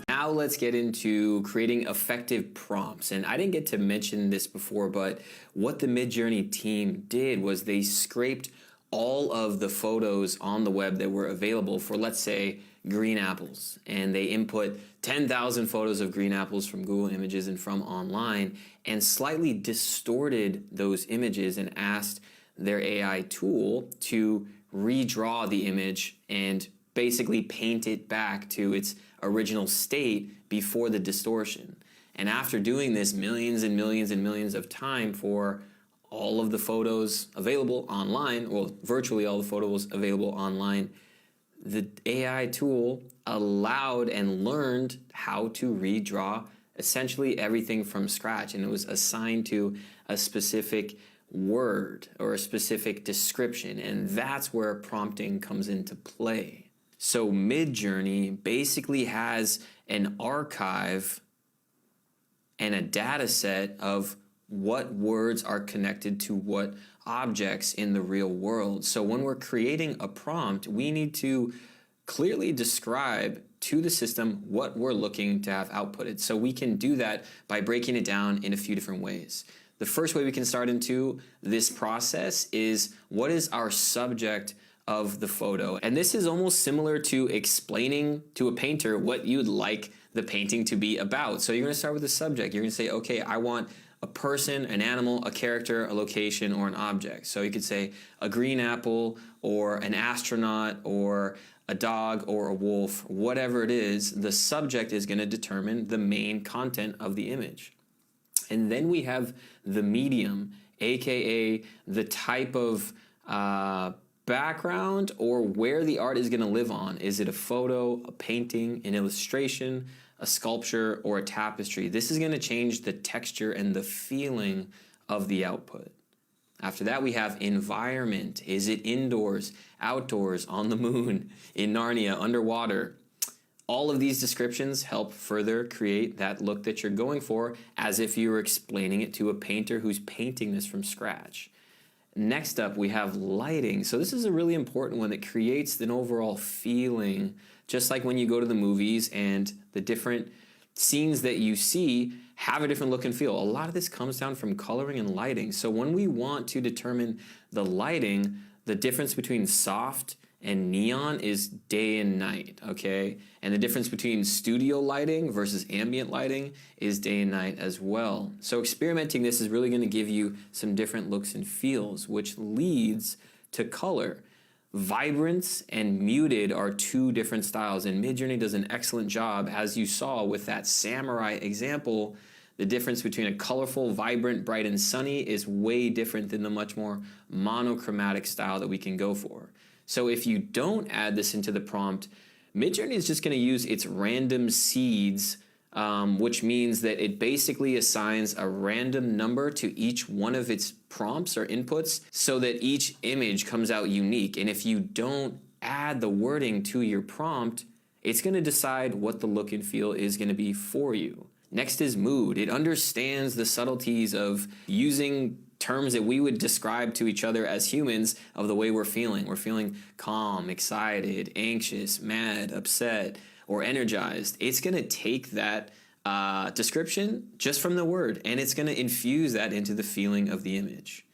Now let's get into creating effective prompts. And I didn't get to mention this before, but what the Midjourney team did was they scraped all of the photos on the web that were available for, let's say, green apples. And they input 10,000 photos of green apples from Google Images and from online, and slightly distorted those images and asked their AI tool to redraw the image and basically paint it back to its original state before the distortion. And after doing this millions and millions and millions of time for all of the photos available online, well, virtually all the photos available online, the AI tool allowed and learned how to redraw essentially everything from scratch. And it was assigned to a specific word or a specific description. And that's where prompting comes into play. So Midjourney basically has an archive and a data set of what words are connected to what objects in the real world. So when we're creating a prompt, we need to clearly describe to the system what we're looking to have outputted. So we can do that by breaking it down in a few different ways. The first way we can start into this process is, what is our subject of the photo? And this is almost similar to explaining to a painter what you'd like the painting to be about. So you're going to start with the subject. You're going to say, okay, I want a person, an animal, a character, a location, or an object. So you could say a green apple, or an astronaut, or a dog, or a wolf, whatever it is. The subject is going to determine the main content of the image. And then we have the medium, aka the type of background or where the art is going to live on. Is it a photo, a painting, an illustration, a sculpture, or a tapestry? This is going to change the texture and the feeling of the output. After that, we have environment. Is it indoors, outdoors, on the moon, in Narnia, underwater? All of these descriptions help further create that look that you're going for, as if you were explaining it to a painter who's painting this from scratch. Next up, we have lighting. So this is a really important one that creates an overall feeling, just like when you go to the movies and the different scenes that you see have a different look and feel. A lot of this comes down from coloring and lighting. So when we want to determine the lighting, the difference between soft and neon is day and night, okay? And the difference between studio lighting versus ambient lighting is day and night as well. So experimenting this is really going to give you some different looks and feels, which leads to color. Vibrance and muted are two different styles, and Midjourney does an excellent job, as you saw with that samurai example. The difference between a colorful, vibrant, bright, and sunny is way different than the much more monochromatic style that we can go for. So if you don't add this into the prompt, Midjourney is just going to use its random seeds, which means that it basically assigns a random number to each one of its prompts or inputs so that each image comes out unique. And if you don't add the wording to your prompt, it's going to decide what the look and feel is going to be for you. Next is mood. It understands the subtleties of using terms that we would describe to each other as humans of the way we're feeling. We're feeling calm, excited, anxious, mad, upset, or energized. It's going to take that description just from the word, and it's going to infuse that into the feeling of the image.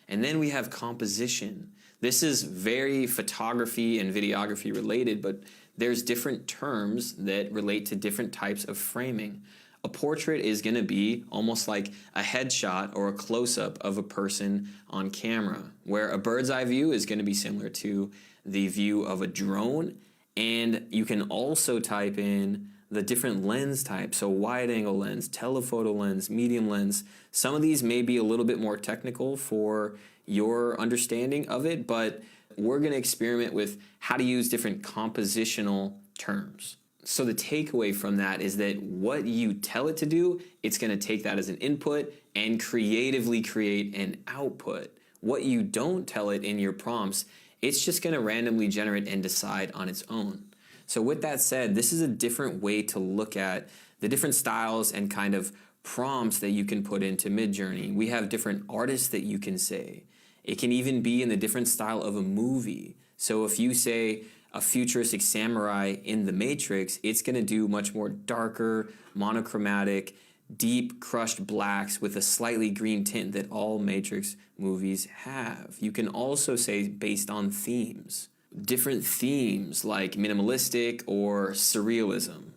And then we have composition. This is very photography and videography related, but there's different terms that relate to different types of framing. A portrait is going to be almost like a headshot or a close-up of a person on camera, where a bird's eye view is going to be similar to the view of a drone. And you can also type in the different lens types, so wide-angle lens, telephoto lens, medium lens. Some of these may be a little bit more technical for your understanding of it, but we're going to experiment with how to use different compositional terms. So the takeaway from that is that what you tell it to do, it's going to take that as an input and creatively create an output. What you don't tell it in your prompts, it's just going to randomly generate and decide on its own. So with that said, this is a different way to look at the different styles and kind of prompts that you can put into Midjourney. We have different artists that you can say. It can even be in the different style of a movie. So if you say, a futuristic samurai in the Matrix, it's going to do much more darker, monochromatic, deep crushed blacks with a slightly green tint that all Matrix movies have. You can also say based on themes. Different themes like minimalistic or surrealism.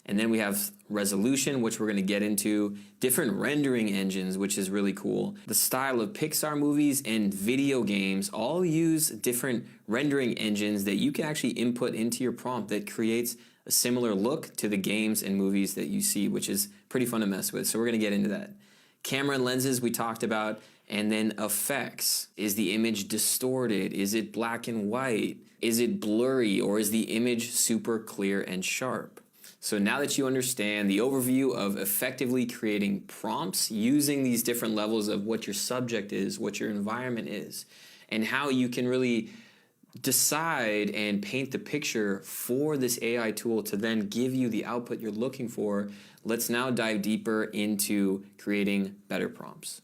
And then we have resolution, which we're going to get into, different rendering engines, which is really cool. The style of Pixar movies and video games all use different rendering engines that you can actually input into your prompt that creates a similar look to the games and movies that you see, which is pretty fun to mess with. So we're going to get into that. Camera and lenses we talked about, and then effects. Is the image distorted? Is it black and white? Is it blurry, or is the image super clear and sharp? So now that you understand the overview of effectively creating prompts using these different levels of what your subject is, what your environment is, and how you can really decide and paint the picture for this AI tool to then give you the output you're looking for, let's now dive deeper into creating better prompts.